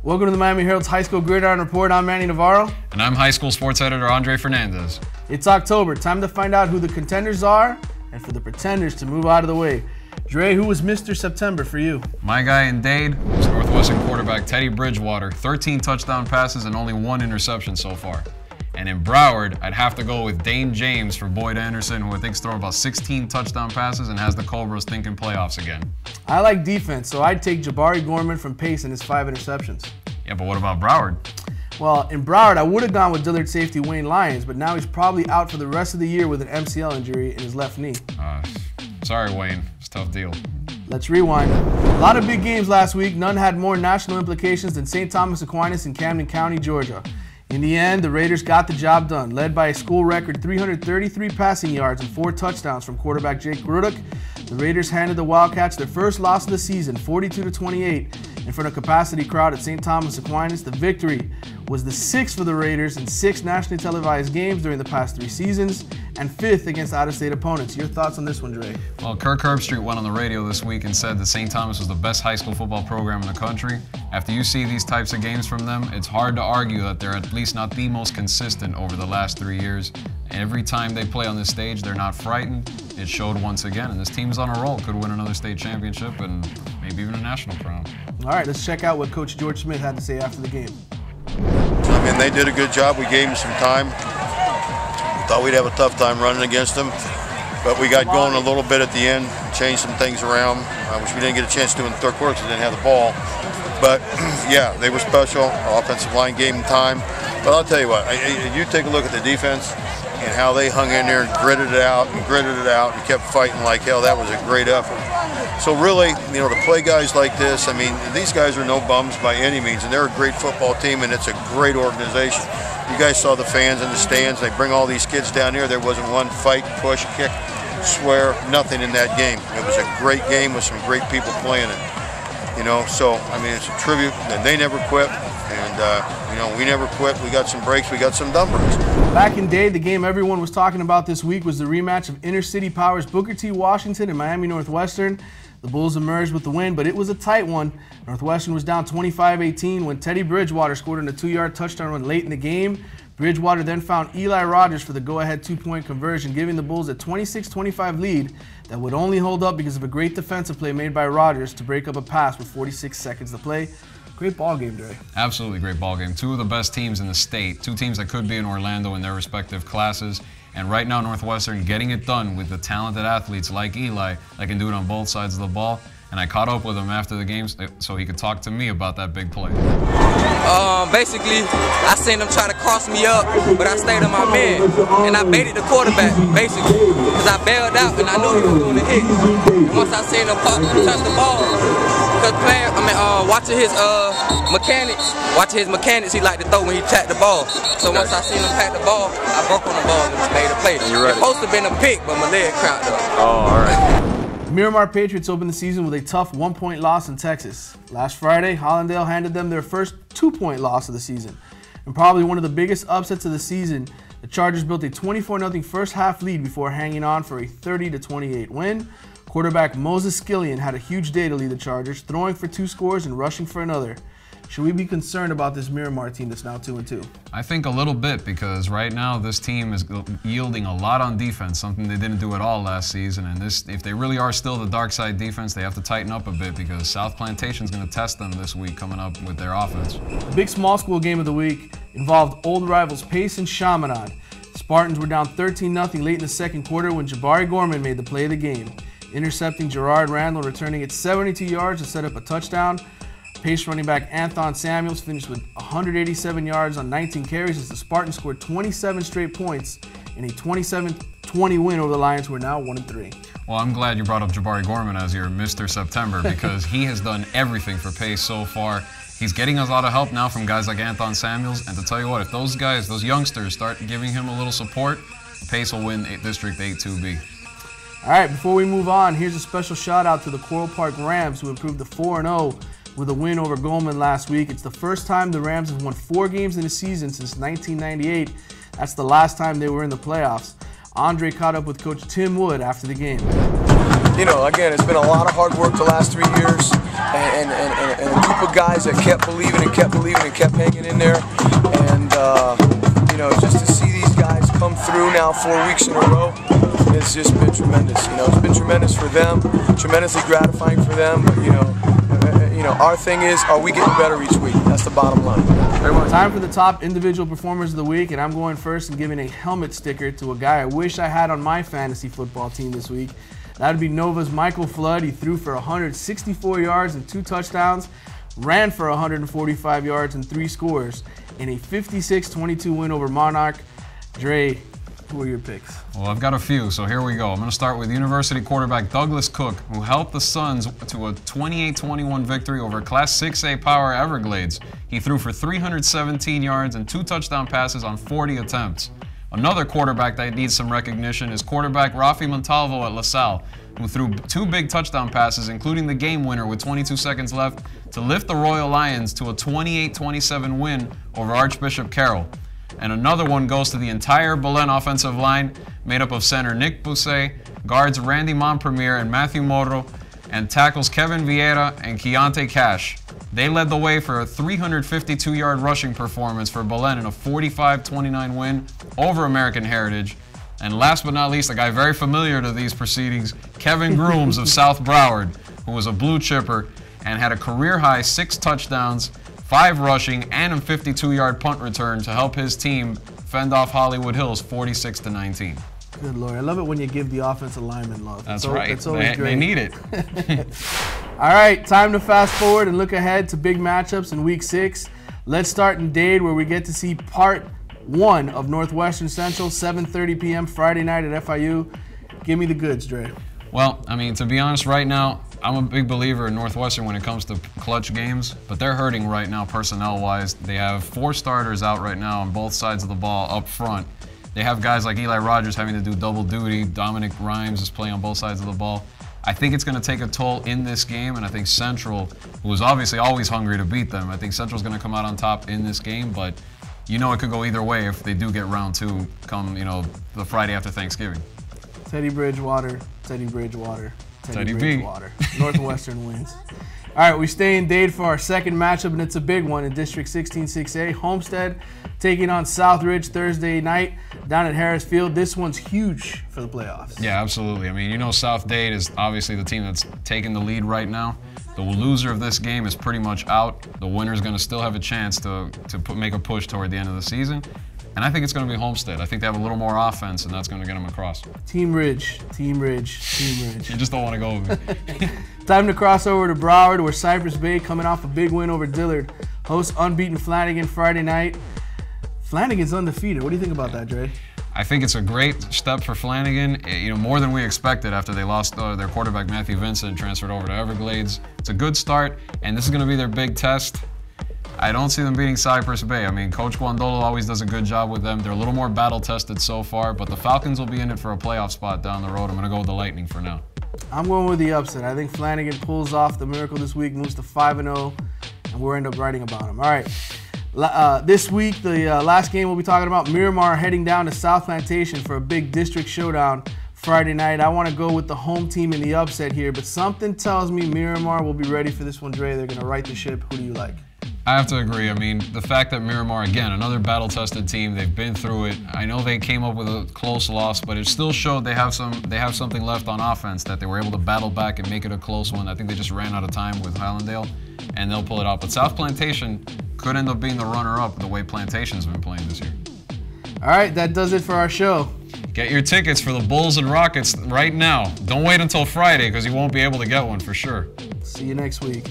Welcome to the Miami Herald's High School Gridiron Report. I'm Manny Navarro. And I'm high school sports editor Fernandez. It's October. Time to find out who the contenders are and for the pretenders to move out of the way. Dre, who was Mr. September for you? My guy in Dade was Northwestern quarterback Teddy Bridgewater. 13 touchdown passes and only 1 interception so far. And in Broward, I'd have to go with Dane James for Boyd Anderson, who I think's thrown about 16 touchdown passes and has the Cobras thinking playoffs again. I like defense, so I'd take Jabari Gorman from Pace and his 5 interceptions. Yeah, but what about Broward? Well, in Broward, I would have gone with Dillard safety Wayne Lyons, but now he's probably out for the rest of the year with an MCL injury in his left knee. Sorry, Wayne. It's a tough deal. Let's rewind. A lot of big games last week. None had more national implications than St. Thomas Aquinas in Camden County, Georgia. In the end, the Raiders got the job done, led by a school record 333 passing yards and 4 touchdowns from quarterback Jake Rudick. The Raiders handed the Wildcats their first loss of the season, 42-28, in front of a capacity crowd at St. Thomas Aquinas. The victory was the 6th for the Raiders in 6 nationally televised games during the past 3 seasons, and 5th against out-of-state opponents. Your thoughts on this one, Dre? Well, Kirk Herbstreit went on the radio this week and said that St. Thomas was the best high school football program in the country. After you see these types of games from them, it's hard to argue that they're at least not the most consistent over the last 3 years. Every time they play on this stage, they're not frightened. It showed once again, and this team's on a roll. Could win another state championship and maybe even a national crown. All right, let's check out what Coach George Smith had to say after the game. I mean, they did a good job. We gave them some time. We thought we'd have a tough time running against them, but we got going a little bit at the end, changed some things around, which we didn't get a chance to do in the third quarter because we didn't have the ball. But yeah, they were special. Our offensive line gave them time. But I'll tell you what, you take a look at the defense and how they hung in there and gritted it out and kept fighting like hell. That was a great effort. So really, you know, to play guys like this, I mean, these guys are no bums by any means, and they're a great football team, and it's a great organization. You guys saw the fans in the stands. They bring all these kids down here. There wasn't one fight, push, kick, swear, nothing in that game. It was a great game with some great people playing it. You know, so, I mean, it's a tribute, and they never quit, and, you know, we never quit. We got some breaks, we got some dumb breaks. Back in Dade, the game everyone was talking about this week was the rematch of Inter-City Powers Booker T. Washington and Miami Northwestern. The Bulls emerged with the win, but it was a tight one. Northwestern was down 25-18 when Teddy Bridgewater scored on a 2-yard touchdown run late in the game. Bridgewater then found Eli Rogers for the go-ahead 2-point conversion, giving the Bulls a 26-25 lead that would only hold up because of a great defensive play made by Rogers to break up a pass with 46 seconds to play. Great ball game, Dre. Absolutely great ball game. 2 of the best teams in the state, 2 teams that could be in Orlando in their respective classes. And right now, Northwestern getting it done with the talented athletes like Eli that can do it on both sides of the ball. And I caught up with him after the game so he could talk to me about that big play. Basically, I seen him try to cross me up, but I stayed on my man. And I baited the quarterback, basically, because I bailed out and I knew he was doing the hit. And once I seen him touch the ball, because watching his mechanics, he liked to throw when he tapped the ball. So once I seen him pat the ball, I broke on the ball and just made a play. It's supposed to have been a pick, but my leg cramped up. Oh, all right. The Miramar Patriots opened the season with a tough 1-point loss in Texas. Last Friday, Hollandale handed them their first 2-point loss of the season. And probably one of the biggest upsets of the season, the Chargers built a 24-0 first-half lead before hanging on for a 30-28 win. Quarterback Moses Skillian had a huge day to lead the Chargers, throwing for 2 scores and rushing for another. Should we be concerned about this Miramar team that's now 2-2? I think a little bit, because right now this team is yielding a lot on defense, something they didn't do at all last season. And if they really are still the dark side defense, they have to tighten up a bit, because South Plantation's going to test them this week coming up with their offense. The big small school game of the week involved old rivals Pace and Chaminade. The Spartans were down 13-0 late in the second quarter when Jabari Gorman made the play of the game, intercepting Gerard Randall, returning it 72 yards to set up a touchdown. Pace running back Anthon Samuels finished with 187 yards on 19 carries as the Spartans scored 27 straight points in a 27-20 win over the Lions, who are now 1-3. Well, I'm glad you brought up Jabari Gorman as your Mr. September, because he has done everything for Pace so far. He's getting us a lot of help now from guys like Anthon Samuels, and to tell you what, if those guys, those youngsters, start giving him a little support, Pace will win District 8-2B. All right, before we move on, here's a special shout out to the Coral Park Rams, who improved to 4-0 with a win over Goldman last week. It's the first time the Rams have won 4 games in a season since 1998. That's the last time they were in the playoffs. Andre caught up with Coach Tim Wood after the game. You know, again, it's been a lot of hard work the last 3 years. and a group of guys that kept believing and kept believing and kept hanging in there. And you know, just to see these guys come through now 4 weeks in a row, it's just been tremendous. You know, it's been tremendous for them, tremendously gratifying for them. But you know, our thing is, are we getting better each week? That's the bottom line. Time for the top individual performers of the week, and I'm going first and giving a helmet sticker to a guy I wish I had on my fantasy football team this week. That would be Nova's Michael Flood. He threw for 164 yards and 2 touchdowns, ran for 145 yards and 3 scores in a 56-22 win over Monarch. Dre, who are your picks? Well, I've got a few, so here we go. I'm going to start with University quarterback Douglas Cook, who helped the Suns to a 28-21 victory over Class 6A Power Everglades. He threw for 317 yards and 2 touchdown passes on 40 attempts. Another quarterback that needs some recognition is quarterback Rafi Montalvo at LaSalle, who threw 2 big touchdown passes, including the game winner with 22 seconds left, to lift the Royal Lions to a 28-27 win over Archbishop Carroll. And another one goes to the entire Belen offensive line, made up of center Nick Bousset, guards Randy Montpremier and Matthew Moro, and tackles Kevin Vieira and Keontae Cash. They led the way for a 352-yard rushing performance for Belen in a 45-29 win over American Heritage. And last but not least, a guy very familiar to these proceedings, Kevin Grooms of South Broward, who was a blue chipper and had a career-high 6 touchdowns, 5 rushing, and a 52-yard punt return to help his team fend off Hollywood Hills 46-19. Good Lord. I love it when you give the offensive lineman love. That's right. It's always great. They need it. All right, time to fast forward and look ahead to big matchups in Week 6. Let's start in Dade, where we get to see Part 1 of Northwestern Central, 7:30 p.m. Friday night at FIU. Give me the goods, Dre. Well, I mean, to be honest, right now, I'm a big believer in Northwestern when it comes to clutch games, but they're hurting right now personnel-wise. They have 4 starters out right now on both sides of the ball up front. They have guys like Eli Rogers having to do double duty. Dominic Rhymes is playing on both sides of the ball. I think it's going to take a toll in this game, and I think Central, who is obviously always hungry to beat them, I think Central's going to come out on top in this game, but you know it could go either way if they do get round 2 come, you know, the Friday after Thanksgiving. Teddy Bridgewater, Teddy Bridgewater, Teddy Bridgewater. Northwestern wins. All right, we stay in Dade for our second matchup, and it's a big one in District 16-6A. Homestead taking on Southridge Thursday night down at Harris Field. This one's huge for the playoffs. Yeah, absolutely. I mean, you know, South Dade is obviously the team that's taking the lead right now. The loser of this game is pretty much out. The winner's going to still have a chance to make a push toward the end of the season. And I think it's going to be Homestead. I think they have a little more offense, and that's going to get them across. Team Ridge, Team Ridge, Team Ridge. You just don't want to go with me. Time to cross over to Broward, where Cypress Bay, coming off a big win over Dillard, hosts unbeaten Flanagan Friday night. Flanagan's undefeated. What do you think about that, Dre? I think it's a great step for Flanagan, you know, more than we expected after they lost their quarterback Matthew Vincent and transferred over to Everglades. It's a good start, and this is going to be their big test. I don't see them beating Cypress Bay. I mean, Coach Guandolo always does a good job with them. They're a little more battle-tested so far, but the Falcons will be in it for a playoff spot down the road. I'm going to go with the Lightning for now. I'm going with the upset. I think Flanagan pulls off the miracle this week, moves to 5-0, and we'll end up writing about him. All right. This week, the last game we'll be talking about, Miramar heading down to South Plantation for a big district showdown Friday night. I want to go with the home team in the upset here, but something tells me Miramar will be ready for this one, Dre. They're going to right the ship. Who do you like? I have to agree. I mean, the fact that Miramar, again, another battle-tested team, they've been through it. I know they came up with a close loss, but it still showed they have something left on offense, that they were able to battle back and make it a close one. I think they just ran out of time with Highlandale, and they'll pull it out. But South Plantation could end up being the runner-up the way Plantation's been playing this year. All right, that does it for our show. Get your tickets for the Bulls and Rockets right now. Don't wait until Friday because you won't be able to get one for sure. See you next week.